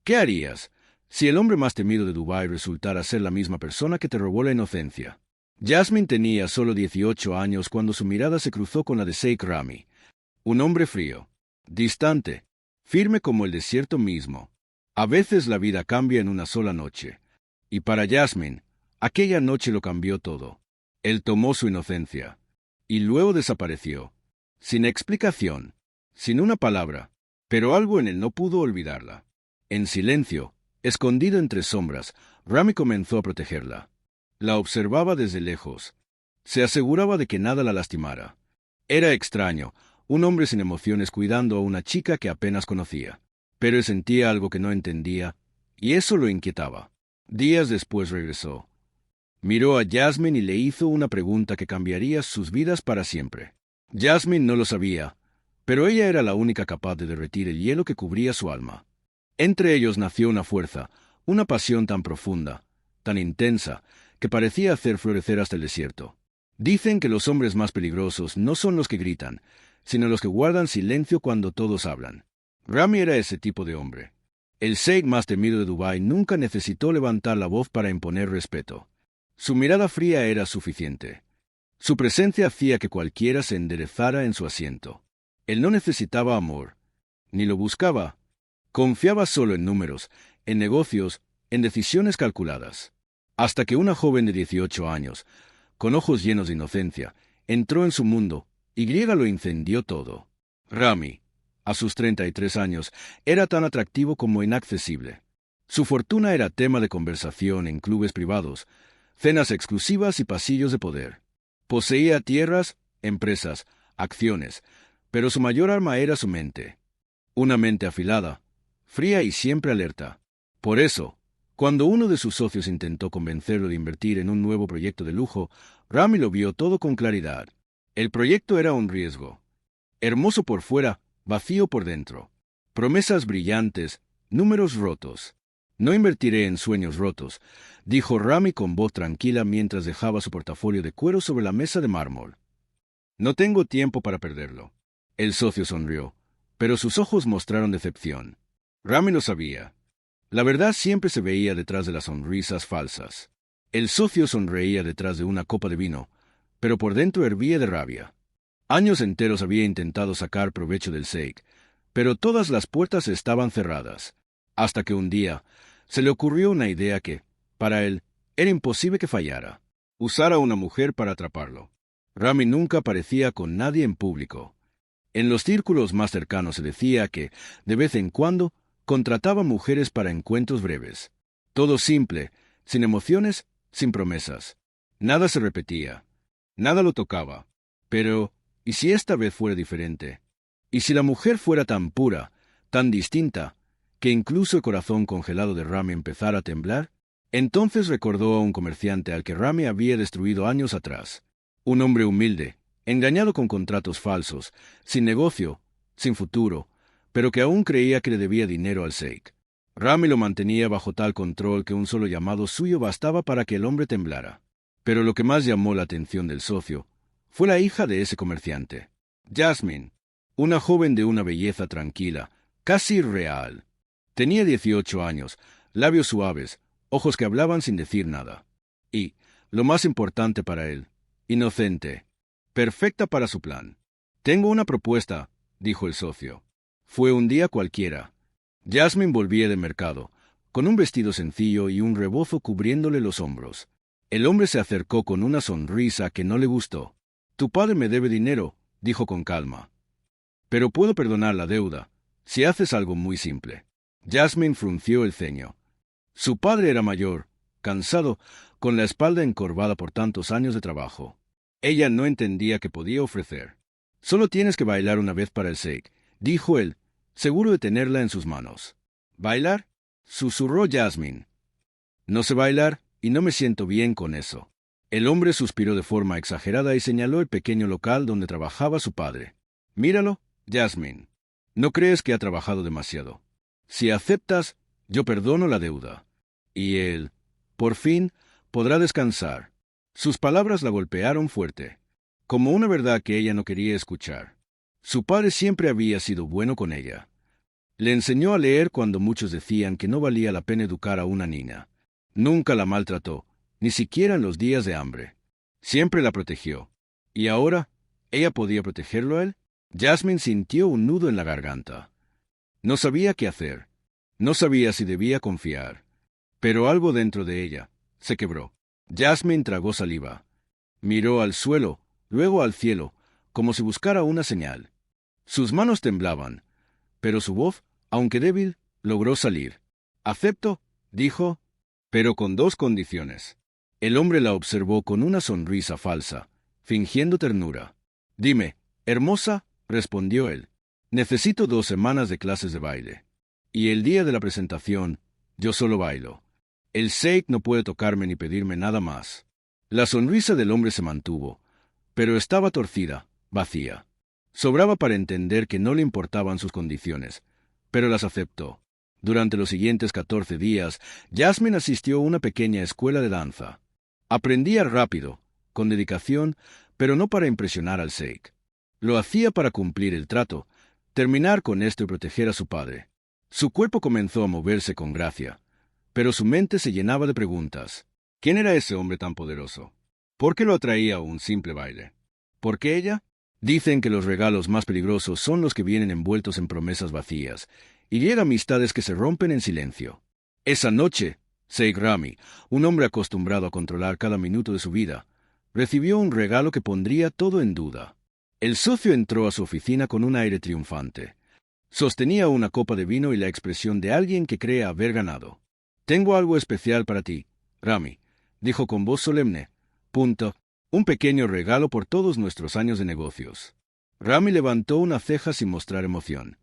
¿Qué harías si el hombre más temido de Dubái resultara ser la misma persona que te robó la inocencia? Jasmine tenía solo 18 años cuando su mirada se cruzó con la de Sheikh Rami, un hombre frío, distante, firme como el desierto mismo. A veces la vida cambia en una sola noche. Y para Jasmine, aquella noche lo cambió todo. Él tomó su inocencia. Y luego desapareció. Sin explicación. Sin una palabra. Pero algo en él no pudo olvidarla. En silencio, escondido entre sombras, Rami comenzó a protegerla. La observaba desde lejos. Se aseguraba de que nada la lastimara. Era extraño, un hombre sin emociones cuidando a una chica que apenas conocía. Pero él sentía algo que no entendía, y eso lo inquietaba. Días después regresó. Miró a Jasmine y le hizo una pregunta que cambiaría sus vidas para siempre. Jasmine no lo sabía, pero ella era la única capaz de derretir el hielo que cubría su alma. Entre ellos nació una fuerza, una pasión tan profunda, tan intensa, que parecía hacer florecer hasta el desierto. Dicen que los hombres más peligrosos no son los que gritan, sino los que guardan silencio cuando todos hablan. Rami era ese tipo de hombre. El sheikh más temido de Dubái nunca necesitó levantar la voz para imponer respeto. Su mirada fría era suficiente. Su presencia hacía que cualquiera se enderezara en su asiento. Él no necesitaba amor, ni lo buscaba. Confiaba solo en números, en negocios, en decisiones calculadas. Hasta que una joven de 18 años, con ojos llenos de inocencia, entró en su mundo, y griega lo incendió todo. Rami, a sus 33 años, era tan atractivo como inaccesible. Su fortuna era tema de conversación en clubes privados, cenas exclusivas y pasillos de poder. Poseía tierras, empresas, acciones, pero su mayor arma era su mente. Una mente afilada, fría y siempre alerta. Por eso, cuando uno de sus socios intentó convencerlo de invertir en un nuevo proyecto de lujo, Rami lo vio todo con claridad. El proyecto era un riesgo. Hermoso por fuera, vacío por dentro. Promesas brillantes, números rotos. No invertiré en sueños rotos, dijo Rami con voz tranquila mientras dejaba su portafolio de cuero sobre la mesa de mármol. No tengo tiempo para perderlo. El socio sonrió, pero sus ojos mostraron decepción. Rami lo sabía. La verdad siempre se veía detrás de las sonrisas falsas. El socio sonreía detrás de una copa de vino, pero por dentro hervía de rabia. Años enteros había intentado sacar provecho del sheikh, pero todas las puertas estaban cerradas. Hasta que un día se le ocurrió una idea que, para él, era imposible que fallara. Usar a una mujer para atraparlo. Rami nunca aparecía con nadie en público. En los círculos más cercanos se decía que, de vez en cuando, contrataba mujeres para encuentros breves. Todo simple, sin emociones, sin promesas. Nada se repetía. Nada lo tocaba. Pero, ¿y si esta vez fuera diferente? ¿Y si la mujer fuera tan pura, tan distinta, que incluso el corazón congelado de Rami empezara a temblar? Entonces recordó a un comerciante al que Rami había destruido años atrás. Un hombre humilde, engañado con contratos falsos, sin negocio, sin futuro, pero que aún creía que le debía dinero al sheikh. Rami lo mantenía bajo tal control que un solo llamado suyo bastaba para que el hombre temblara. Pero lo que más llamó la atención del socio fue la hija de ese comerciante, Jasmine, una joven de una belleza tranquila, casi irreal. Tenía 18 años, labios suaves, ojos que hablaban sin decir nada. Y, lo más importante para él, inocente, perfecta para su plan. «Tengo una propuesta», dijo el socio. Fue un día cualquiera. Jasmine volvía de mercado, con un vestido sencillo y un rebozo cubriéndole los hombros. El hombre se acercó con una sonrisa que no le gustó. «Tu padre me debe dinero», dijo con calma. «Pero puedo perdonar la deuda, si haces algo muy simple». Jasmine frunció el ceño. Su padre era mayor, cansado, con la espalda encorvada por tantos años de trabajo. Ella no entendía qué podía ofrecer. «Solo tienes que bailar una vez para el sheikh», dijo él, seguro de tenerla en sus manos. «¿Bailar?», susurró Jasmine. «No sé bailar y no me siento bien con eso». El hombre suspiró de forma exagerada y señaló el pequeño local donde trabajaba su padre. «Míralo, Jasmine. ¿No crees que ha trabajado demasiado? Si aceptas, yo perdono la deuda. Y él, por fin, podrá descansar». Sus palabras la golpearon fuerte, como una verdad que ella no quería escuchar. Su padre siempre había sido bueno con ella. Le enseñó a leer cuando muchos decían que no valía la pena educar a una niña. Nunca la maltrató, ni siquiera en los días de hambre. Siempre la protegió. ¿Y ahora? ¿Ella podía protegerlo a él? Jasmine sintió un nudo en la garganta. No sabía qué hacer. No sabía si debía confiar. Pero algo dentro de ella se quebró. Jasmine tragó saliva. Miró al suelo, luego al cielo, como si buscara una señal. Sus manos temblaban, pero su voz, aunque débil, logró salir. «Acepto», dijo, «pero con dos condiciones». El hombre la observó con una sonrisa falsa, fingiendo ternura. «Dime, hermosa», respondió él. «Necesito 2 semanas de clases de baile. Y el día de la presentación, yo solo bailo. El Sheikh no puede tocarme ni pedirme nada más». La sonrisa del hombre se mantuvo, pero estaba torcida, vacía. Sobraba para entender que no le importaban sus condiciones, pero las aceptó. Durante los siguientes 14 días, Jasmine asistió a una pequeña escuela de danza. Aprendía rápido, con dedicación, pero no para impresionar al Sheikh. Lo hacía para cumplir el trato, terminar con esto y proteger a su padre. Su cuerpo comenzó a moverse con gracia, pero su mente se llenaba de preguntas. ¿Quién era ese hombre tan poderoso? ¿Por qué lo atraía a un simple baile? ¿Por qué ella? Dicen que los regalos más peligrosos son los que vienen envueltos en promesas vacías, y llegan amistades que se rompen en silencio. Esa noche, Sheikh Rami, un hombre acostumbrado a controlar cada minuto de su vida, recibió un regalo que pondría todo en duda. El socio entró a su oficina con un aire triunfante. Sostenía una copa de vino y la expresión de alguien que cree haber ganado. «Tengo algo especial para ti, Rami», dijo con voz solemne. Un pequeño regalo por todos nuestros años de negocios. Rami levantó una ceja sin mostrar emoción.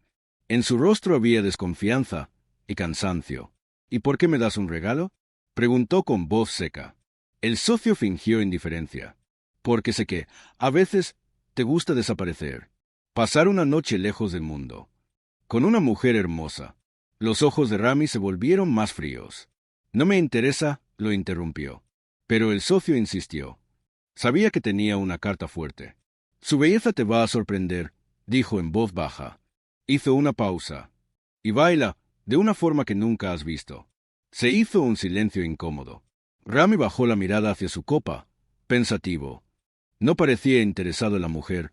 En su rostro había desconfianza y cansancio. «¿Y por qué me das un regalo?», preguntó con voz seca. El socio fingió indiferencia. «Porque sé que, a veces, te gusta desaparecer. Pasar una noche lejos del mundo. Con una mujer hermosa». Los ojos de Rami se volvieron más fríos. «No me interesa», lo interrumpió. Pero el socio insistió. Sabía que tenía una carta fuerte. «Su belleza te va a sorprender», dijo en voz baja. Hizo una pausa. «Y baila, de una forma que nunca has visto». Se hizo un silencio incómodo. Rami bajó la mirada hacia su copa, pensativo. No parecía interesado en la mujer,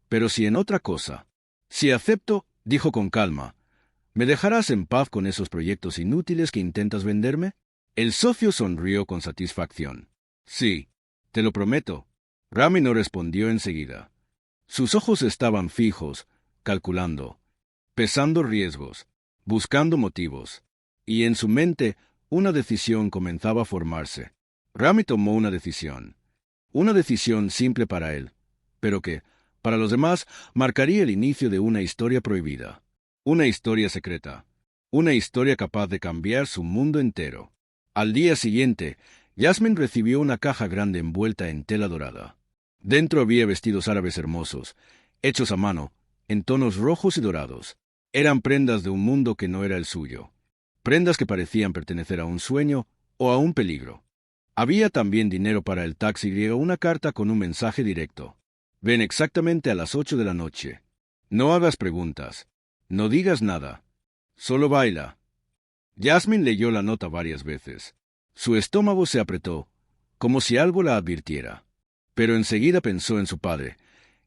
pero sí en otra cosa. «Si acepto», dijo con calma, «¿me dejarás en paz con esos proyectos inútiles que intentas venderme?» El socio sonrió con satisfacción. «Sí, te lo prometo». Rami no respondió enseguida. Sus ojos estaban fijos, calculando, pesando riesgos, buscando motivos, y en su mente una decisión comenzaba a formarse. Rami tomó una decisión simple para él, pero que, para los demás, marcaría el inicio de una historia prohibida, una historia secreta, una historia capaz de cambiar su mundo entero. Al día siguiente, Jasmine recibió una caja grande envuelta en tela dorada. Dentro había vestidos árabes hermosos, hechos a mano, en tonos rojos y dorados. Eran prendas de un mundo que no era el suyo. Prendas que parecían pertenecer a un sueño o a un peligro. Había también dinero para el taxi y una carta con un mensaje directo. «Ven exactamente a las 8 de la noche. No hagas preguntas. No digas nada. Solo baila». Jasmine leyó la nota varias veces. Su estómago se apretó, como si algo la advirtiera. Pero enseguida pensó en su padre,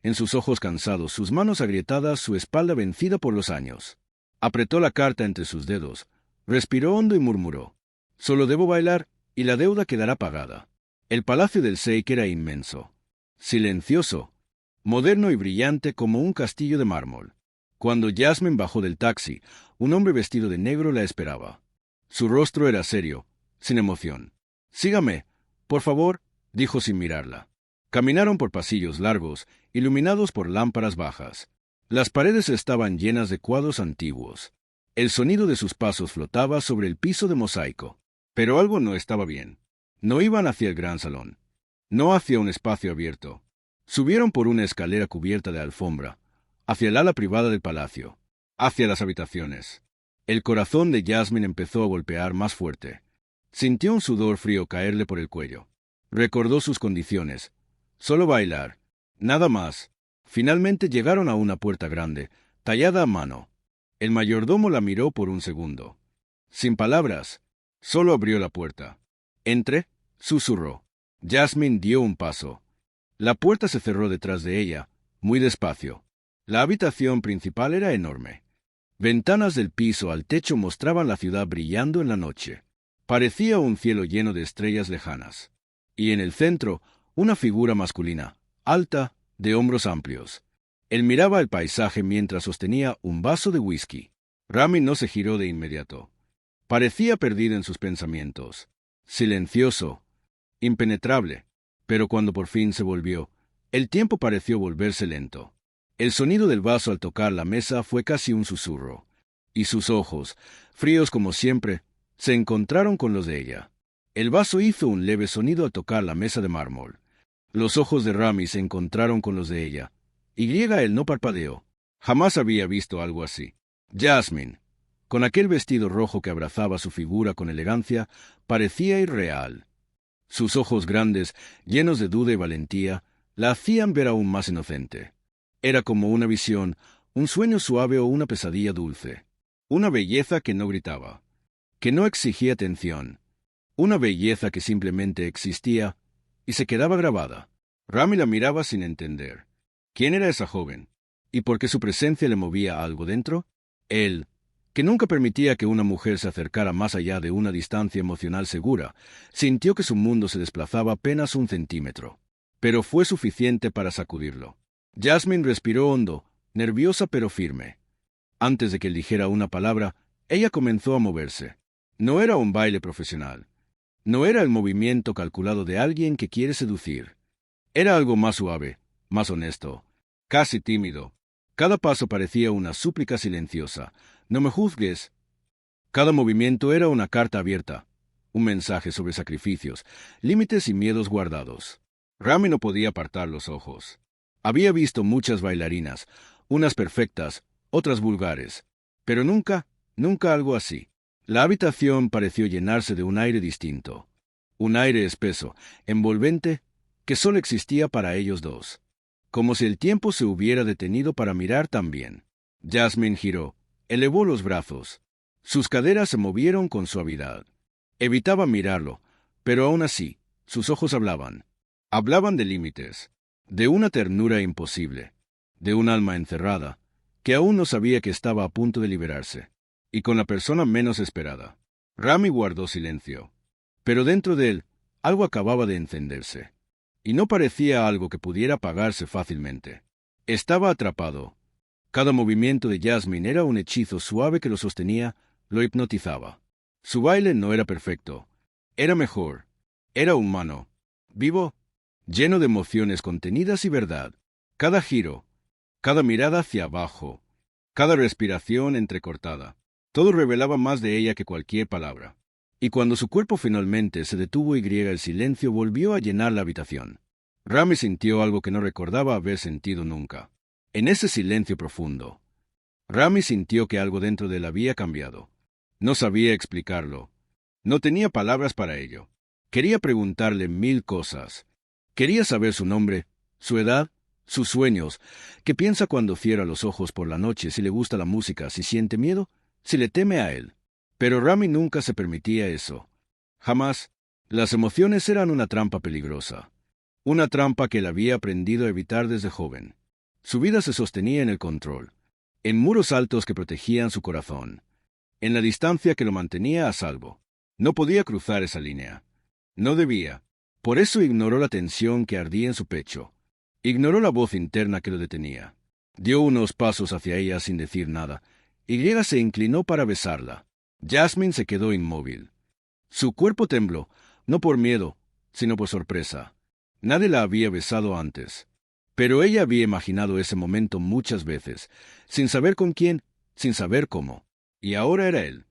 en sus ojos cansados, sus manos agrietadas, su espalda vencida por los años. Apretó la carta entre sus dedos, respiró hondo y murmuró: «Solo debo bailar y la deuda quedará pagada». El palacio del Sheikh era inmenso, silencioso, moderno y brillante como un castillo de mármol. Cuando Jasmine bajó del taxi, un hombre vestido de negro la esperaba. Su rostro era serio, sin emoción. «Sígame, por favor», dijo sin mirarla. Caminaron por pasillos largos, iluminados por lámparas bajas. Las paredes estaban llenas de cuadros antiguos. El sonido de sus pasos flotaba sobre el piso de mosaico. Pero algo no estaba bien. No iban hacia el gran salón. No hacia un espacio abierto. Subieron por una escalera cubierta de alfombra, hacia el ala privada del palacio, hacia las habitaciones. El corazón de Jasmine empezó a golpear más fuerte. Sintió un sudor frío caerle por el cuello. Recordó sus condiciones. Solo bailar. Nada más. Finalmente llegaron a una puerta grande, tallada a mano. El mayordomo la miró por un segundo. Sin palabras, solo abrió la puerta. «Entre», susurró. Jasmine dio un paso. La puerta se cerró detrás de ella, muy despacio. La habitación principal era enorme. Ventanas del piso al techo mostraban la ciudad brillando en la noche. Parecía un cielo lleno de estrellas lejanas. Y en el centro, una figura masculina, alta, de hombros amplios. Él miraba el paisaje mientras sostenía un vaso de whisky. Rami no se giró de inmediato. Parecía perdido en sus pensamientos. Silencioso, impenetrable. Pero cuando por fin se volvió, el tiempo pareció volverse lento. El sonido del vaso al tocar la mesa fue casi un susurro. Y sus ojos, fríos como siempre, se encontraron con los de ella. El vaso hizo un leve sonido al tocar la mesa de mármol. Los ojos de Rami se encontraron con los de ella. Y él no parpadeó. Jamás había visto algo así. Jasmine, con aquel vestido rojo que abrazaba su figura con elegancia, parecía irreal. Sus ojos grandes, llenos de duda y valentía, la hacían ver aún más inocente. Era como una visión, un sueño suave o una pesadilla dulce. Una belleza que no gritaba, que no exigía atención. Una belleza que simplemente existía y se quedaba grabada. Rami la miraba sin entender. ¿Quién era esa joven? ¿Y por qué su presencia le movía algo dentro? Él, que nunca permitía que una mujer se acercara más allá de una distancia emocional segura, sintió que su mundo se desplazaba apenas un centímetro. Pero fue suficiente para sacudirlo. Jasmine respiró hondo, nerviosa pero firme. Antes de que él dijera una palabra, ella comenzó a moverse. No era un baile profesional. No era el movimiento calculado de alguien que quiere seducir. Era algo más suave, más honesto, casi tímido. Cada paso parecía una súplica silenciosa. «No me juzgues». Cada movimiento era una carta abierta, un mensaje sobre sacrificios, límites y miedos guardados. Rami no podía apartar los ojos. Había visto muchas bailarinas, unas perfectas, otras vulgares, pero nunca algo así. La habitación pareció llenarse de un aire distinto, un aire espeso, envolvente, que solo existía para ellos dos. Como si el tiempo se hubiera detenido para mirar también. Jasmine giró, elevó los brazos. Sus caderas se movieron con suavidad. Evitaba mirarlo, pero aún así, sus ojos hablaban. Hablaban de límites, de una ternura imposible, de un alma encerrada, que aún no sabía que estaba a punto de liberarse, y con la persona menos esperada. Rami guardó silencio. Pero dentro de él, algo acababa de encenderse. Y no parecía algo que pudiera apagarse fácilmente. Estaba atrapado. Cada movimiento de Jasmine era un hechizo suave que lo sostenía, lo hipnotizaba. Su baile no era perfecto. Era mejor. Era humano. Vivo. Lleno de emociones contenidas y verdad. Cada giro. Cada mirada hacia abajo. Cada respiración entrecortada. Todo revelaba más de ella que cualquier palabra. Y cuando su cuerpo finalmente se detuvo y el silencio volvió a llenar la habitación. Rami sintió algo que no recordaba haber sentido nunca. En ese silencio profundo, Rami sintió que algo dentro de él había cambiado. No sabía explicarlo. No tenía palabras para ello. Quería preguntarle 1000 cosas. Quería saber su nombre, su edad, sus sueños, qué piensa cuando cierra los ojos por la noche, si le gusta la música, si siente miedo, si le teme a él. Pero Rami nunca se permitía eso. Jamás. Las emociones eran una trampa peligrosa. Una trampa que él había aprendido a evitar desde joven. Su vida se sostenía en el control, en muros altos que protegían su corazón, en la distancia que lo mantenía a salvo. No podía cruzar esa línea. No debía. Por eso ignoró la tensión que ardía en su pecho. Ignoró la voz interna que lo detenía. Dio unos pasos hacia ella sin decir nada, y ella se inclinó para besarla. Jasmine se quedó inmóvil. Su cuerpo tembló, no por miedo, sino por sorpresa. Nadie la había besado antes. Pero ella había imaginado ese momento muchas veces, sin saber con quién, sin saber cómo. Y ahora era él.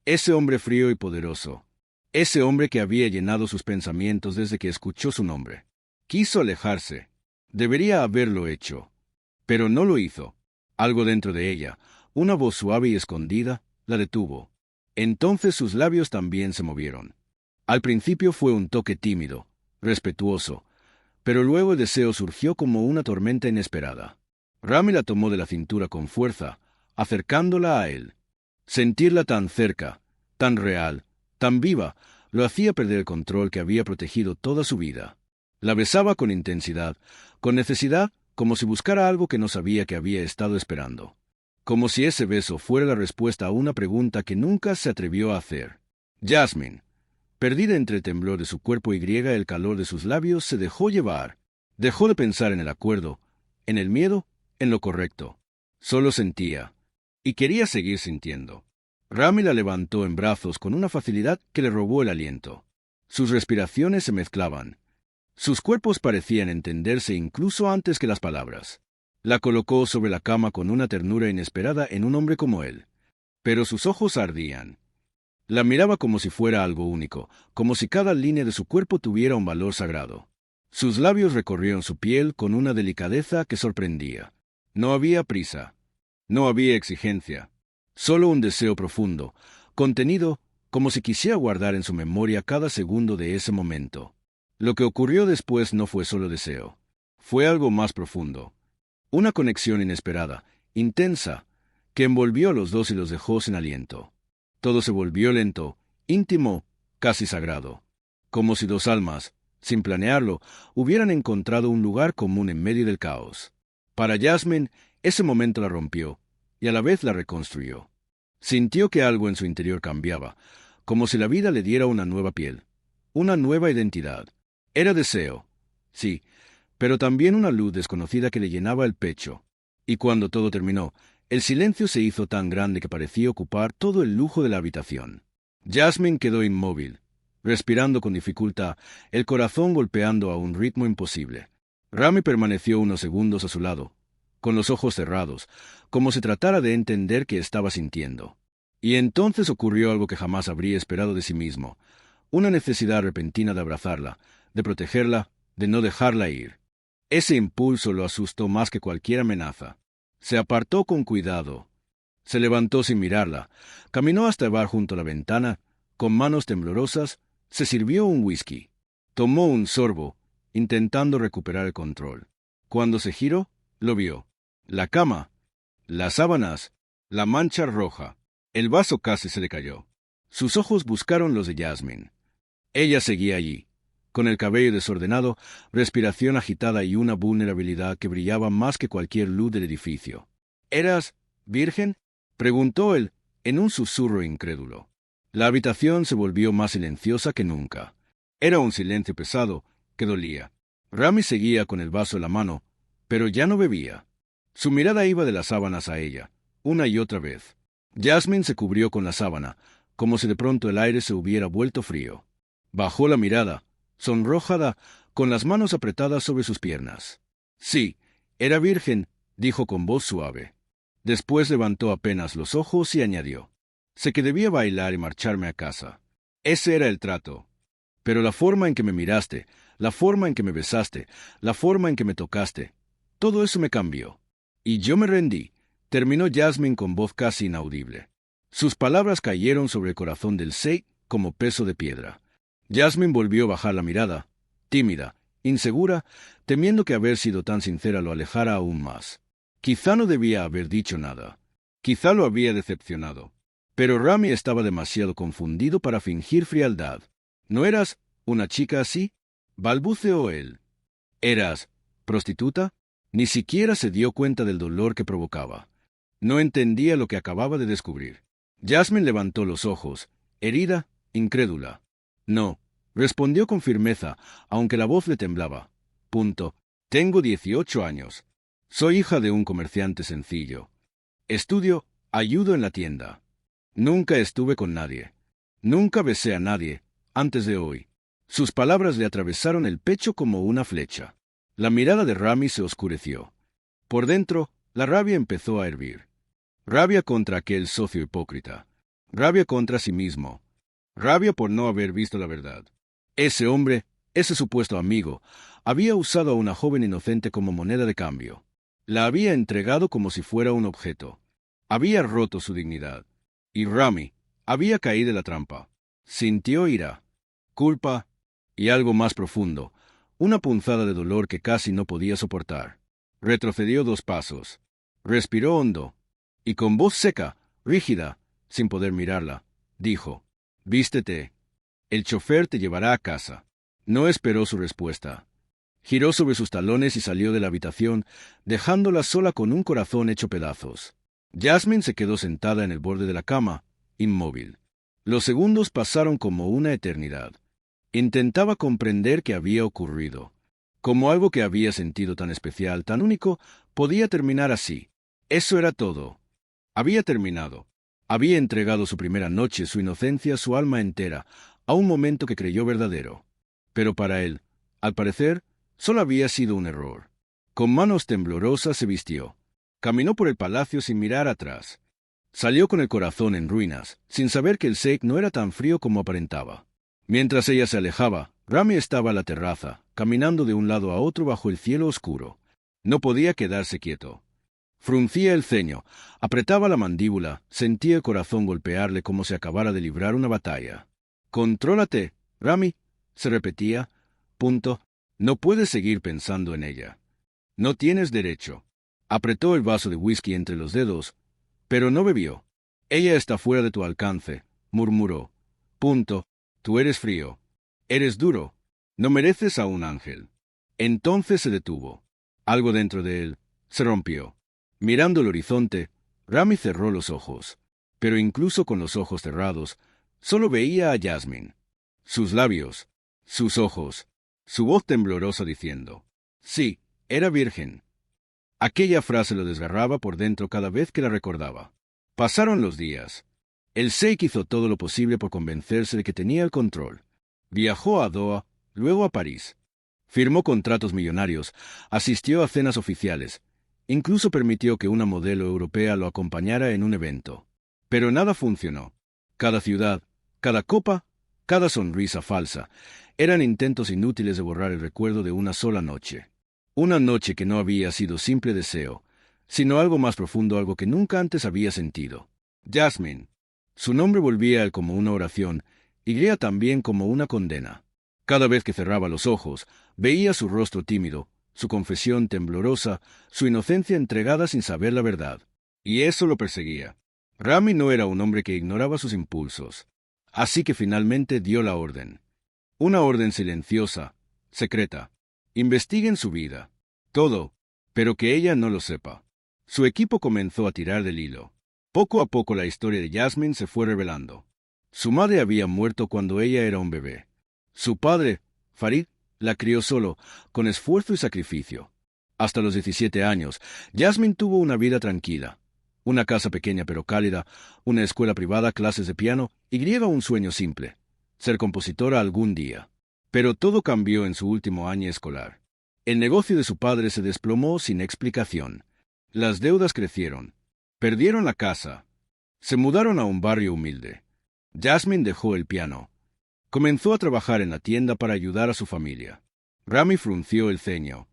Ese hombre frío y poderoso. Ese hombre que había llenado sus pensamientos desde que escuchó su nombre. Quiso alejarse. Debería haberlo hecho. Pero no lo hizo. Algo dentro de ella, una voz suave y escondida, la detuvo. Entonces sus labios también se movieron. Al principio fue un toque tímido, respetuoso, pero luego el deseo surgió como una tormenta inesperada. Rami la tomó de la cintura con fuerza, acercándola a él. Sentirla tan cerca, tan real, tan viva, lo hacía perder el control que había protegido toda su vida. La besaba con intensidad, con necesidad, como si buscara algo que no sabía que había estado esperando. Como si ese beso fuera la respuesta a una pregunta que nunca se atrevió a hacer. Jasmine, perdida entre el temblor de su cuerpo y el calor de sus labios, se dejó llevar. Dejó de pensar en el acuerdo, en el miedo, en lo correcto. Solo sentía. Y quería seguir sintiendo. Rami la levantó en brazos con una facilidad que le robó el aliento. Sus respiraciones se mezclaban. Sus cuerpos parecían entenderse incluso antes que las palabras. La colocó sobre la cama con una ternura inesperada en un hombre como él. Pero sus ojos ardían. La miraba como si fuera algo único, como si cada línea de su cuerpo tuviera un valor sagrado. Sus labios recorrieron su piel con una delicadeza que sorprendía. No había prisa. No había exigencia. Solo un deseo profundo, contenido, como si quisiera guardar en su memoria cada segundo de ese momento. Lo que ocurrió después no fue solo deseo. Fue algo más profundo. Una conexión inesperada, intensa, que envolvió a los dos y los dejó sin aliento. Todo se volvió lento, íntimo, casi sagrado. Como si dos almas, sin planearlo, hubieran encontrado un lugar común en medio del caos. Para Jasmine, ese momento la rompió, y a la vez la reconstruyó. Sintió que algo en su interior cambiaba, como si la vida le diera una nueva piel, una nueva identidad. Era deseo, sí, pero también una luz desconocida que le llenaba el pecho. Y cuando todo terminó, el silencio se hizo tan grande que parecía ocupar todo el lujo de la habitación. Jasmine quedó inmóvil, respirando con dificultad, el corazón golpeando a un ritmo imposible. Rami permaneció unos segundos a su lado, con los ojos cerrados, como si tratara de entender qué estaba sintiendo. Y entonces ocurrió algo que jamás habría esperado de sí mismo, una necesidad repentina de abrazarla, de protegerla, de no dejarla ir. Ese impulso lo asustó más que cualquier amenaza. Se apartó con cuidado. Se levantó sin mirarla, caminó hasta el bar junto a la ventana, con manos temblorosas, se sirvió un whisky. Tomó un sorbo, intentando recuperar el control. Cuando se giró, lo vio. La cama, las sábanas, la mancha roja. El vaso casi se le cayó. Sus ojos buscaron los de Jasmine. Ella seguía allí, con el cabello desordenado, respiración agitada y una vulnerabilidad que brillaba más que cualquier luz del edificio. ¿Eras virgen?, preguntó él, en un susurro incrédulo. La habitación se volvió más silenciosa que nunca. Era un silencio pesado, que dolía. Rami seguía con el vaso en la mano, pero ya no bebía. Su mirada iba de las sábanas a ella, una y otra vez. Jasmine se cubrió con la sábana, como si de pronto el aire se hubiera vuelto frío. Bajó la mirada, sonrojada, con las manos apretadas sobre sus piernas. Sí, era virgen, dijo con voz suave. Después levantó apenas los ojos y añadió: sé que debía bailar y marcharme a casa. Ese era el trato. Pero la forma en que me miraste, la forma en que me besaste, la forma en que me tocaste, todo eso me cambió. Y yo me rendí, terminó Jasmine con voz casi inaudible. Sus palabras cayeron sobre el corazón del Sheikh como peso de piedra. Jasmine volvió a bajar la mirada, tímida, insegura, temiendo que haber sido tan sincera lo alejara aún más. Quizá no debía haber dicho nada. Quizá lo había decepcionado. Pero Rami estaba demasiado confundido para fingir frialdad. ¿No eras una chica así?, balbuceó él. ¿Eras prostituta? Ni siquiera se dio cuenta del dolor que provocaba. No entendía lo que acababa de descubrir. Jasmine levantó los ojos, herida, incrédula. No, respondió con firmeza, aunque la voz le temblaba. Tengo 18 años. Soy hija de un comerciante sencillo. Estudio, ayudo en la tienda. Nunca estuve con nadie. Nunca besé a nadie, antes de hoy. Sus palabras le atravesaron el pecho como una flecha. La mirada de Rami se oscureció. Por dentro, la rabia empezó a hervir. Rabia contra aquel socio hipócrita. Rabia contra sí mismo. Rabia por no haber visto la verdad. Ese hombre, ese supuesto amigo, había usado a una joven inocente como moneda de cambio. La había entregado como si fuera un objeto. Había roto su dignidad. Y Rami había caído en la trampa. Sintió ira, culpa y algo más profundo, una punzada de dolor que casi no podía soportar. Retrocedió 2 pasos. Respiró hondo. y con voz seca, rígida, sin poder mirarla, dijo: «Vístete. El chofer te llevará a casa». No esperó su respuesta. Giró sobre sus talones y salió de la habitación, dejándola sola con un corazón hecho pedazos. Jasmine se quedó sentada en el borde de la cama, inmóvil. Los segundos pasaron como una eternidad. Intentaba comprender qué había ocurrido. Como algo que había sentido tan especial, tan único, podía terminar así. Eso era todo. Había terminado. Había entregado su primera noche, su inocencia, su alma entera, a un momento que creyó verdadero. Pero para él, al parecer, solo había sido un error. Con manos temblorosas se vistió. Caminó por el palacio sin mirar atrás. Salió con el corazón en ruinas, sin saber que el Sheikh no era tan frío como aparentaba. Mientras ella se alejaba, Rami estaba a la terraza, caminando de un lado a otro bajo el cielo oscuro. No podía quedarse quieto. Fruncía el ceño, apretaba la mandíbula, sentía el corazón golpearle como si acabara de librar una batalla. «Contrólate, Rami», se repetía. «Punto. No puedes seguir pensando en ella. No tienes derecho». Apretó el vaso de whisky entre los dedos, pero no bebió. «Ella está fuera de tu alcance», murmuró. «Punto. Tú eres frío. Eres duro. No mereces a un ángel». Entonces se detuvo. Algo dentro de él se rompió. Mirando el horizonte, Rami cerró los ojos. Pero incluso con los ojos cerrados, solo veía a Jasmine. Sus labios, sus ojos, su voz temblorosa diciendo: «Sí, era virgen». Aquella frase lo desgarraba por dentro cada vez que la recordaba. Pasaron los días. El Sheikh hizo todo lo posible por convencerse de que tenía el control. Viajó a Doha, luego a París. Firmó contratos millonarios, asistió a cenas oficiales, incluso permitió que una modelo europea lo acompañara en un evento. Pero nada funcionó. Cada ciudad, cada copa, cada sonrisa falsa, eran intentos inútiles de borrar el recuerdo de una sola noche. Una noche que no había sido simple deseo, sino algo más profundo, algo que nunca antes había sentido. Jasmine. Su nombre volvía a él como una oración, y Grea también como una condena. Cada vez que cerraba los ojos, veía su rostro tímido, su confesión temblorosa, su inocencia entregada sin saber la verdad. Y eso lo perseguía. Rami no era un hombre que ignoraba sus impulsos. Así que finalmente dio la orden. Una orden silenciosa, secreta. Investiguen su vida. Todo, pero que ella no lo sepa. Su equipo comenzó a tirar del hilo. Poco a poco la historia de Jasmine se fue revelando. Su madre había muerto cuando ella era un bebé. Su padre, Farid, la crió solo, con esfuerzo y sacrificio. Hasta los 17 años, Jasmine tuvo una vida tranquila. Una casa pequeña pero cálida, una escuela privada, clases de piano y un sueño simple: ser compositora algún día. Pero todo cambió en su último año escolar. El negocio de su padre se desplomó sin explicación. Las deudas crecieron. Perdieron la casa. Se mudaron a un barrio humilde. Jasmine dejó el piano. Comenzó a trabajar en la tienda para ayudar a su familia. Rami frunció el ceño.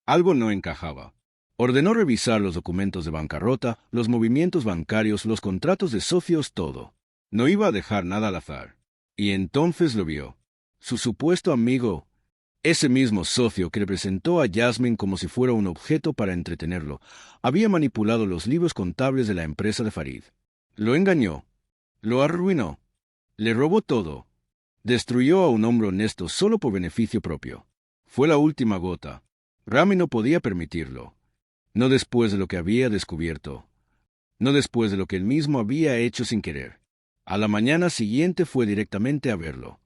Algo no encajaba. Ordenó revisar los documentos de bancarrota, los movimientos bancarios, los contratos de socios, todo. No iba a dejar nada al azar. Y entonces lo vio. Su supuesto amigo, ese mismo socio que representó a Jasmine como si fuera un objeto para entretenerlo, había manipulado los libros contables de la empresa de Farid. Lo engañó. Lo arruinó. Le robó todo. Destruyó a un hombre honesto solo por beneficio propio. Fue la última gota. Rami no podía permitirlo. No después de lo que había descubierto. No después de lo que él mismo había hecho sin querer. A la mañana siguiente fue directamente a verlo.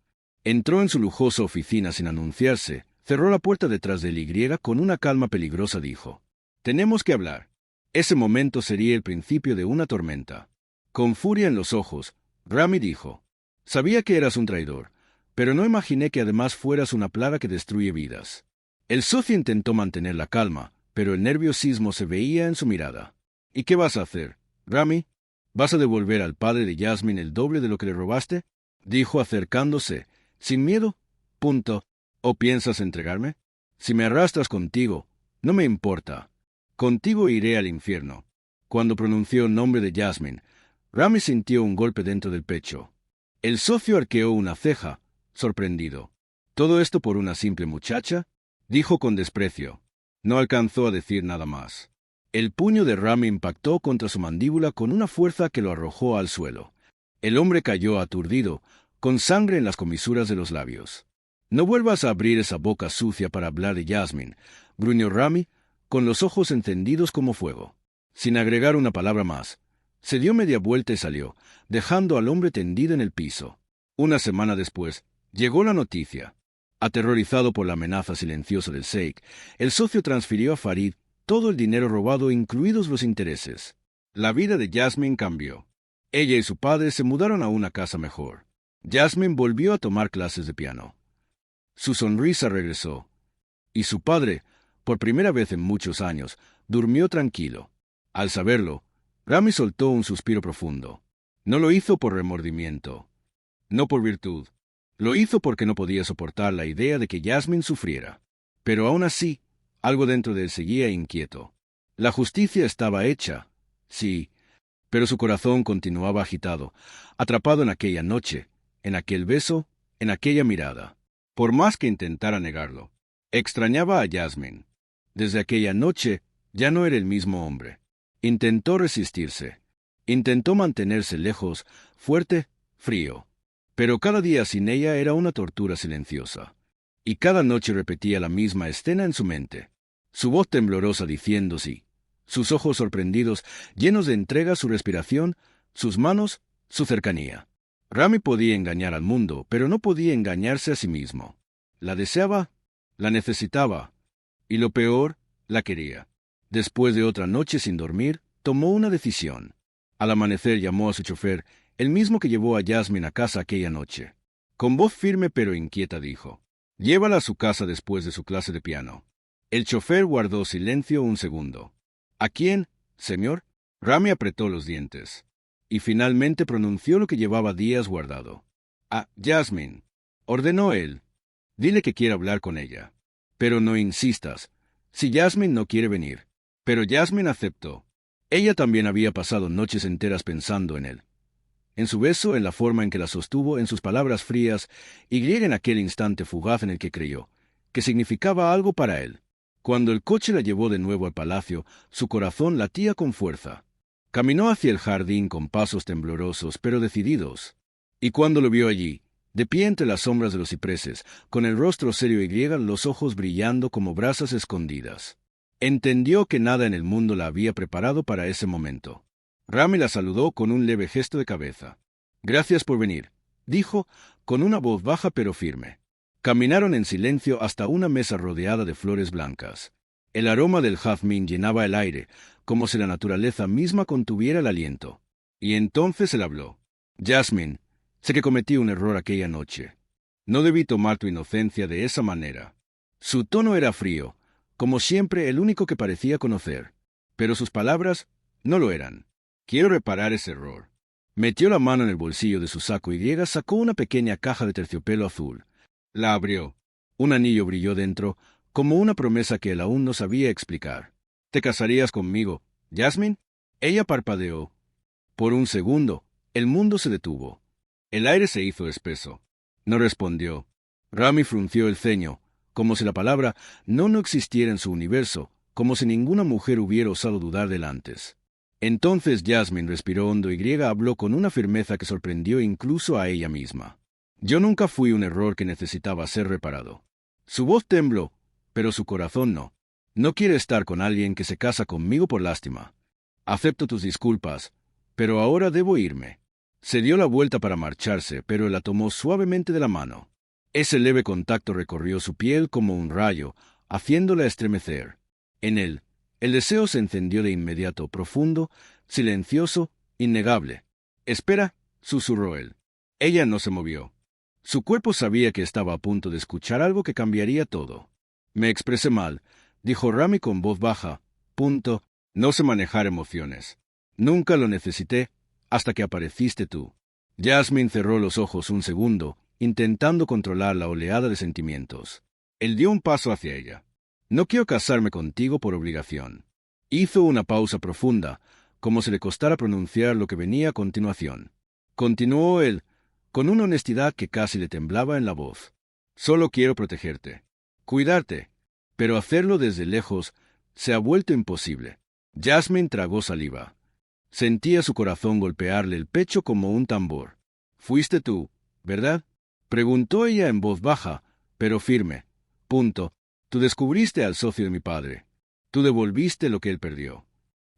Entró en su lujosa oficina sin anunciarse, cerró la puerta detrás de él y con una calma peligrosa dijo: «Tenemos que hablar». Ese momento sería el principio de una tormenta. Con furia en los ojos, Rami dijo: «Sabía que eras un traidor, pero no imaginé que además fueras una plaga que destruye vidas». El socio intentó mantener la calma, pero el nerviosismo se veía en su mirada. «¿Y qué vas a hacer, Rami? ¿Vas a devolver al padre de Jasmine el doble de lo que le robaste?», dijo acercándose. «Sin miedo. Punto. ¿O piensas entregarme? Si me arrastras contigo, no me importa. Contigo iré al infierno». Cuando pronunció el nombre de Jasmine, Rami sintió un golpe dentro del pecho. El socio arqueó una ceja, sorprendido. «¿Todo esto por una simple muchacha?», dijo con desprecio. No alcanzó a decir nada más. El puño de Rami impactó contra su mandíbula con una fuerza que lo arrojó al suelo. El hombre cayó aturdido, con sangre en las comisuras de los labios. «No vuelvas a abrir esa boca sucia para hablar de Jasmine», gruñó Rami, con los ojos encendidos como fuego. Sin agregar una palabra más, se dio media vuelta y salió, dejando al hombre tendido en el piso. Una semana después, llegó la noticia. Aterrorizado por la amenaza silenciosa del Sheikh, el socio transfirió a Farid todo el dinero robado, incluidos los intereses. La vida de Jasmine cambió. Ella y su padre se mudaron a una casa mejor. Jasmine volvió a tomar clases de piano. Su sonrisa regresó, y su padre, por primera vez en muchos años, durmió tranquilo. Al saberlo, Rami soltó un suspiro profundo. No lo hizo por remordimiento, no por virtud. Lo hizo porque no podía soportar la idea de que Jasmine sufriera. Pero aún así, algo dentro de él seguía inquieto. La justicia estaba hecha, sí, pero su corazón continuaba agitado, atrapado en aquella noche, en aquel beso, en aquella mirada. Por más que intentara negarlo, extrañaba a Jasmine. Desde aquella noche ya no era el mismo hombre. Intentó resistirse. Intentó mantenerse lejos, fuerte, frío. Pero cada día sin ella era una tortura silenciosa. Y cada noche repetía la misma escena en su mente. Su voz temblorosa diciendo sí. Sus ojos sorprendidos, llenos de entrega, su respiración, sus manos, su cercanía. Rami podía engañar al mundo, pero no podía engañarse a sí mismo. La deseaba, la necesitaba, y lo peor, la quería. Después de otra noche sin dormir, tomó una decisión. Al amanecer llamó a su chofer, el mismo que llevó a Jasmine a casa aquella noche. Con voz firme pero inquieta dijo: «Llévala a su casa después de su clase de piano». El chofer guardó silencio un segundo. «¿A quién, señor?» Rami apretó los dientes. Y finalmente pronunció lo que llevaba días guardado. «A Jasmine», ordenó él. «Dile que quiere hablar con ella. Pero no insistas. Si Jasmine no quiere venir». Pero Jasmine aceptó. Ella también había pasado noches enteras pensando en él. En su beso, en la forma en que la sostuvo, en sus palabras frías, y en aquel instante fugaz en el que creyó, que significaba algo para él. Cuando el coche la llevó de nuevo al palacio, su corazón latía con fuerza. Caminó hacia el jardín con pasos temblorosos pero decididos. Y cuando lo vio allí, de pie entre las sombras de los cipreses, con el rostro serio y los ojos brillando como brasas escondidas, entendió que nada en el mundo la había preparado para ese momento. Rami la saludó con un leve gesto de cabeza. «Gracias por venir», dijo, con una voz baja pero firme. Caminaron en silencio hasta una mesa rodeada de flores blancas. El aroma del jazmín llenaba el aire, como si la naturaleza misma contuviera el aliento. Y entonces él habló. «Jasmine, sé que cometí un error aquella noche. No debí tomar tu inocencia de esa manera». Su tono era frío, como siempre el único que parecía conocer. Pero sus palabras no lo eran. «Quiero reparar ese error». Metió la mano en el bolsillo de su saco y sacó una pequeña caja de terciopelo azul. La abrió. Un anillo brilló dentro, como una promesa que él aún no sabía explicar. «¿Te casarías conmigo, Jasmine?» Ella parpadeó. Por un segundo, el mundo se detuvo. El aire se hizo espeso. No respondió. Rami frunció el ceño, como si la palabra no existiera en su universo, como si ninguna mujer hubiera osado dudar de él antes. Entonces Jasmine respiró hondo y habló con una firmeza que sorprendió incluso a ella misma. «Yo nunca fui un error que necesitaba ser reparado». Su voz tembló, pero su corazón no. «No quiere estar con alguien que se casa conmigo por lástima. Acepto tus disculpas, pero ahora debo irme». Se dio la vuelta para marcharse, pero él la tomó suavemente de la mano. Ese leve contacto recorrió su piel como un rayo, haciéndola estremecer. En él, el deseo se encendió de inmediato, profundo, silencioso, innegable. «Espera», susurró él. Ella no se movió. Su cuerpo sabía que estaba a punto de escuchar algo que cambiaría todo. «Me expresé mal», dijo Rami con voz baja. «No sé manejar emociones. Nunca lo necesité, hasta que apareciste tú». Jasmine cerró los ojos un segundo, intentando controlar la oleada de sentimientos. Él dio un paso hacia ella. «No quiero casarme contigo por obligación». Hizo una pausa profunda, como si le costara pronunciar lo que venía a continuación. Continuó él, con una honestidad que casi le temblaba en la voz. «Solo quiero protegerte, cuidarte, pero hacerlo desde lejos se ha vuelto imposible. Jasmine tragó saliva. Sentía su corazón golpearle el pecho como un tambor. «Fuiste tú, ¿verdad?», preguntó ella en voz baja, pero firme. «Punto. Tú descubriste al socio de mi padre. Tú devolviste lo que él perdió.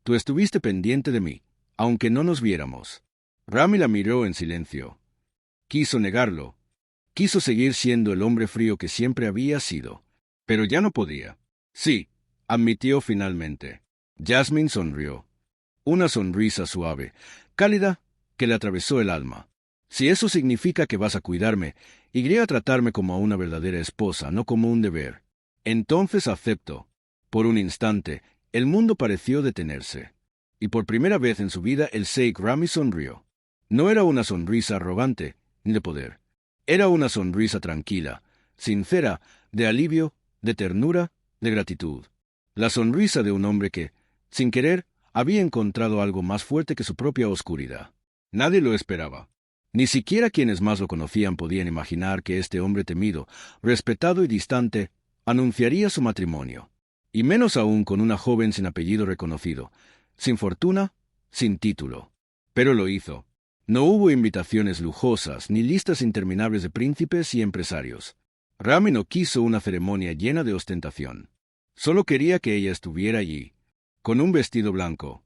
Tú estuviste pendiente de mí, aunque no nos viéramos». Rami la miró en silencio. Quiso negarlo. Quiso seguir siendo el hombre frío que siempre había sido. Pero ya no podía. «Sí», admitió finalmente. Jasmine sonrió. Una sonrisa suave, cálida, que le atravesó el alma. «Si eso significa que vas a cuidarme, iré a tratarme como a una verdadera esposa, no como un deber. Entonces acepto». Por un instante, el mundo pareció detenerse. Y por primera vez en su vida el Sheikh Rami sonrió. No era una sonrisa arrogante, ni de poder. Era una sonrisa tranquila, sincera, de alivio, de ternura, de gratitud. La sonrisa de un hombre que, sin querer, había encontrado algo más fuerte que su propia oscuridad. Nadie lo esperaba. Ni siquiera quienes más lo conocían podían imaginar que este hombre temido, respetado y distante, anunciaría su matrimonio. Y menos aún con una joven sin apellido reconocido, sin fortuna, sin título. Pero lo hizo. No hubo invitaciones lujosas ni listas interminables de príncipes y empresarios. Rami no quiso una ceremonia llena de ostentación. Solo quería que ella estuviera allí, con un vestido blanco,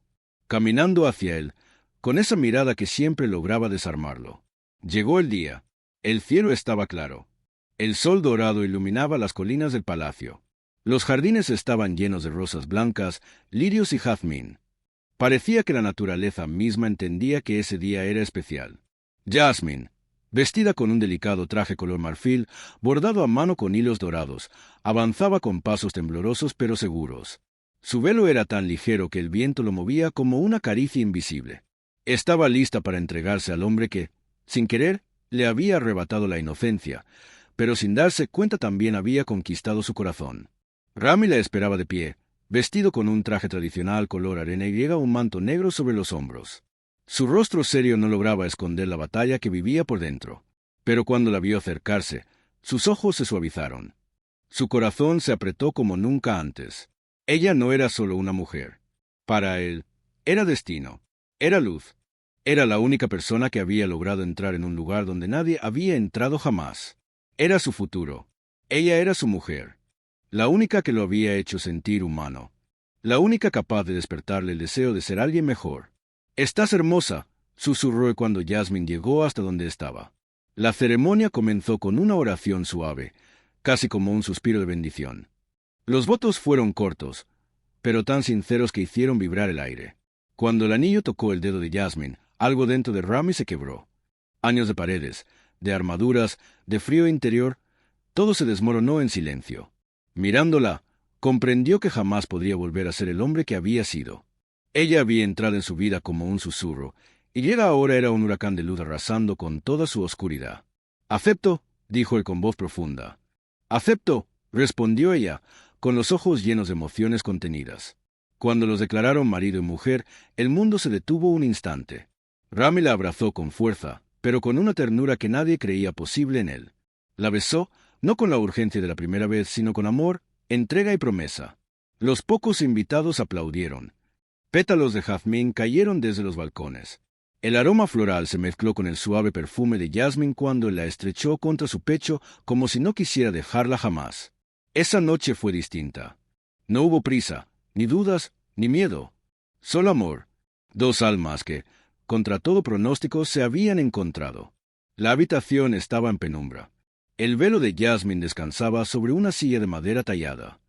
caminando hacia él, con esa mirada que siempre lograba desarmarlo. Llegó el día. El cielo estaba claro. El sol dorado iluminaba las colinas del palacio. Los jardines estaban llenos de rosas blancas, lirios y jazmín. Parecía que la naturaleza misma entendía que ese día era especial. Jasmine, vestida con un delicado traje color marfil, bordado a mano con hilos dorados, avanzaba con pasos temblorosos pero seguros. Su velo era tan ligero que el viento lo movía como una caricia invisible. Estaba lista para entregarse al hombre que, sin querer, le había arrebatado la inocencia, pero sin darse cuenta también había conquistado su corazón. Rami la esperaba de pie, vestido con un traje tradicional color arena y un manto negro sobre los hombros. Su rostro serio no lograba esconder la batalla que vivía por dentro. Pero cuando la vio acercarse, sus ojos se suavizaron. Su corazón se apretó como nunca antes. Ella no era solo una mujer. Para él, era destino, era luz. Era la única persona que había logrado entrar en un lugar donde nadie había entrado jamás. Era su futuro. Ella era su mujer. La única que lo había hecho sentir humano. La única capaz de despertarle el deseo de ser alguien mejor. «Estás hermosa», susurró cuando Jasmine llegó hasta donde estaba. La ceremonia comenzó con una oración suave, casi como un suspiro de bendición. Los votos fueron cortos, pero tan sinceros que hicieron vibrar el aire. Cuando el anillo tocó el dedo de Jasmine, algo dentro de Rami se quebró. Años de paredes, de armaduras, de frío interior, todo se desmoronó en silencio. Mirándola, comprendió que jamás podría volver a ser el hombre que había sido. Ella había entrado en su vida como un susurro, y él ahora era un huracán de luz arrasando con toda su oscuridad. «Acepto», dijo él con voz profunda. «Acepto», respondió ella, con los ojos llenos de emociones contenidas. Cuando los declararon marido y mujer, el mundo se detuvo un instante. Rami la abrazó con fuerza, pero con una ternura que nadie creía posible en él. La besó, no con la urgencia de la primera vez, sino con amor, entrega y promesa. Los pocos invitados aplaudieron. Pétalos de jazmín cayeron desde los balcones. El aroma floral se mezcló con el suave perfume de Jasmine cuando la estrechó contra su pecho como si no quisiera dejarla jamás. Esa noche fue distinta. No hubo prisa, ni dudas, ni miedo. Solo amor. Dos almas que, contra todo pronóstico, se habían encontrado. La habitación estaba en penumbra. El velo de Jasmine descansaba sobre una silla de madera tallada.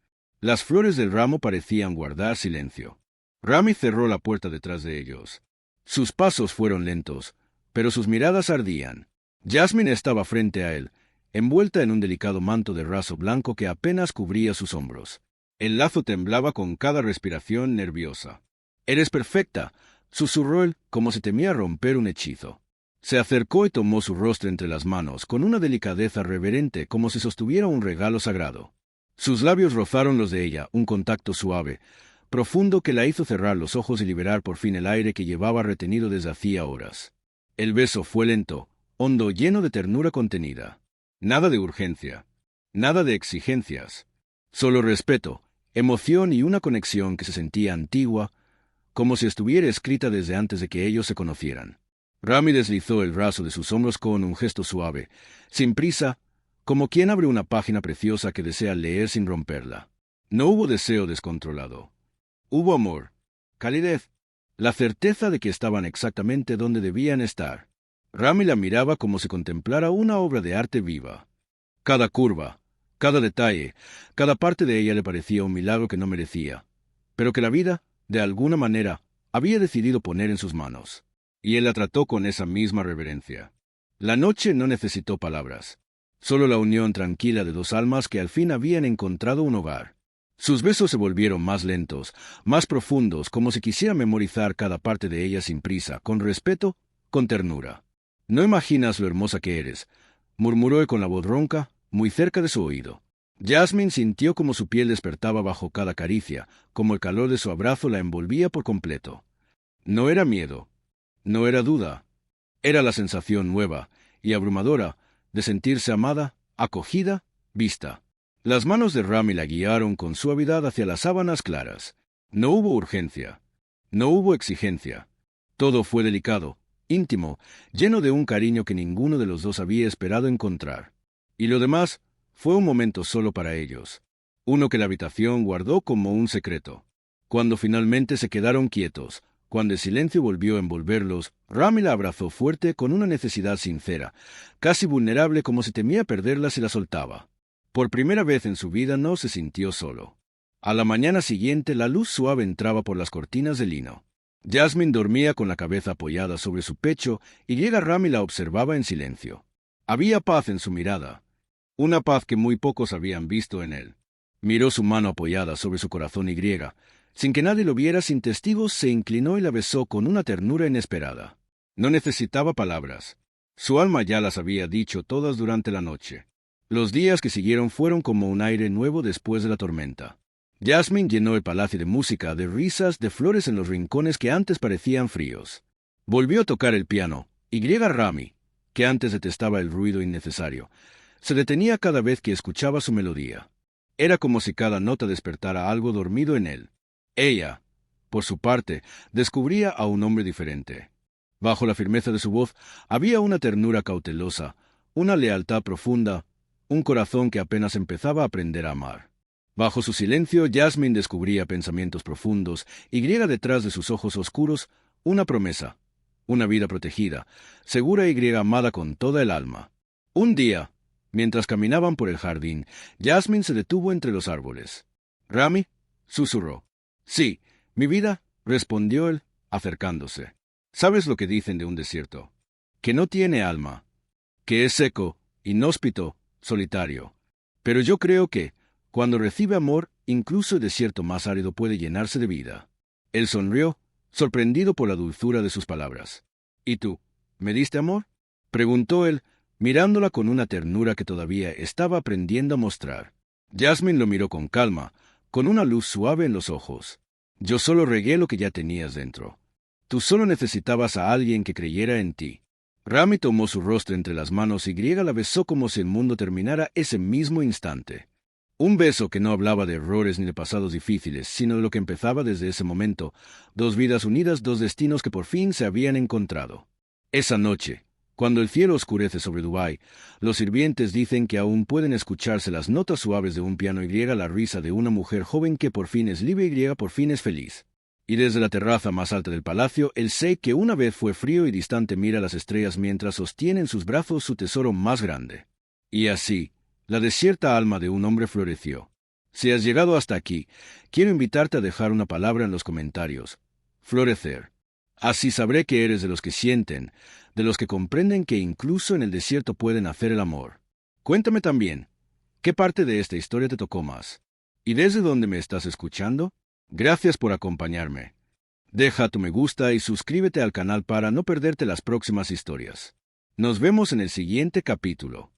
Las flores del ramo parecían guardar silencio. Rami cerró la puerta detrás de ellos. Sus pasos fueron lentos, pero sus miradas ardían. Jasmine estaba frente a él, envuelta en un delicado manto de raso blanco que apenas cubría sus hombros. El lazo temblaba con cada respiración nerviosa. «Eres perfecta», susurró él, como si temía romper un hechizo. Se acercó y tomó su rostro entre las manos, con una delicadeza reverente, como si sostuviera un regalo sagrado. Sus labios rozaron los de ella, un contacto suave, profundo que la hizo cerrar los ojos y liberar por fin el aire que llevaba retenido desde hacía horas. El beso fue lento, hondo, lleno de ternura contenida. Nada de urgencia, nada de exigencias. Solo respeto, emoción y una conexión que se sentía antigua, como si estuviera escrita desde antes de que ellos se conocieran. Rami deslizó el brazo de sus hombros con un gesto suave, sin prisa, como quien abre una página preciosa que desea leer sin romperla. No hubo deseo descontrolado. Hubo amor, calidez, la certeza de que estaban exactamente donde debían estar. Rami la miraba como si contemplara una obra de arte viva. Cada curva, cada detalle, cada parte de ella le parecía un milagro que no merecía, pero que la vida, de alguna manera, había decidido poner en sus manos. Y él la trató con esa misma reverencia. La noche no necesitó palabras, solo la unión tranquila de dos almas que al fin habían encontrado un hogar. Sus besos se volvieron más lentos, más profundos, como si quisiera memorizar cada parte de ella sin prisa, con respeto, con ternura. «No imaginas lo hermosa que eres», murmuró con la voz ronca, muy cerca de su oído. Jasmine sintió como su piel despertaba bajo cada caricia, como el calor de su abrazo la envolvía por completo. No era miedo, no era duda, era la sensación nueva y abrumadora de sentirse amada, acogida, vista. Las manos de Rami la guiaron con suavidad hacia las sábanas claras. No hubo urgencia, no hubo exigencia. Todo fue delicado, íntimo, lleno de un cariño que ninguno de los dos había esperado encontrar. Y lo demás fue un momento solo para ellos, uno que la habitación guardó como un secreto. Cuando finalmente se quedaron quietos, cuando el silencio volvió a envolverlos, Rami la abrazó fuerte con una necesidad sincera, casi vulnerable, como si temía perderla si la soltaba. Por primera vez en su vida no se sintió solo. A la mañana siguiente la luz suave entraba por las cortinas de lino. Jasmine dormía con la cabeza apoyada sobre su pecho y Rami la observaba en silencio. Había paz en su mirada, una paz que muy pocos habían visto en él. Miró su mano apoyada sobre su corazón y, sin que nadie lo viera, sin testigos, se inclinó y la besó con una ternura inesperada. No necesitaba palabras. Su alma ya las había dicho todas durante la noche. Los días que siguieron fueron como un aire nuevo después de la tormenta. Jasmine llenó el palacio de música, de risas, de flores en los rincones que antes parecían fríos. Volvió a tocar el piano, y Rami, que antes detestaba el ruido innecesario, se detenía cada vez que escuchaba su melodía. Era como si cada nota despertara algo dormido en él. Ella, por su parte, descubría a un hombre diferente. Bajo la firmeza de su voz había una ternura cautelosa, una lealtad profunda, un corazón que apenas empezaba a aprender a amar. Bajo su silencio, Jasmine descubría pensamientos profundos y detrás de sus ojos oscuros una promesa, una vida protegida, segura y amada con toda el alma. Un día, mientras caminaban por el jardín, Jasmine se detuvo entre los árboles. «Rami», susurró. «Sí, mi vida», respondió él, acercándose. «¿Sabes lo que dicen de un desierto? Que no tiene alma, que es seco, inhóspito, solitario. Pero yo creo que, cuando recibe amor, incluso el desierto más árido puede llenarse de vida». Él sonrió, sorprendido por la dulzura de sus palabras. «¿Y tú, me diste amor?», preguntó él, mirándola con una ternura que todavía estaba aprendiendo a mostrar. Jasmine lo miró con calma, con una luz suave en los ojos. «Yo solo regué lo que ya tenías dentro. Tú solo necesitabas a alguien que creyera en ti». Rami tomó su rostro entre las manos y la besó como si el mundo terminara ese mismo instante. Un beso que no hablaba de errores ni de pasados difíciles, sino de lo que empezaba desde ese momento, dos vidas unidas, dos destinos que por fin se habían encontrado. Esa noche, cuando el cielo oscurece sobre Dubái, los sirvientes dicen que aún pueden escucharse las notas suaves de un piano y la risa de una mujer joven que por fin es libre y por fin es feliz. Y desde la terraza más alta del palacio, el sheik que una vez fue frío y distante mira las estrellas mientras sostiene en sus brazos su tesoro más grande. Y así, la desierta alma de un hombre floreció. Si has llegado hasta aquí, quiero invitarte a dejar una palabra en los comentarios. Florecer. Así sabré que eres de los que sienten, de los que comprenden que incluso en el desierto pueden hacer el amor. Cuéntame también, ¿qué parte de esta historia te tocó más? ¿Y desde dónde me estás escuchando? Gracias por acompañarme. Deja tu me gusta y suscríbete al canal para no perderte las próximas historias. Nos vemos en el siguiente capítulo.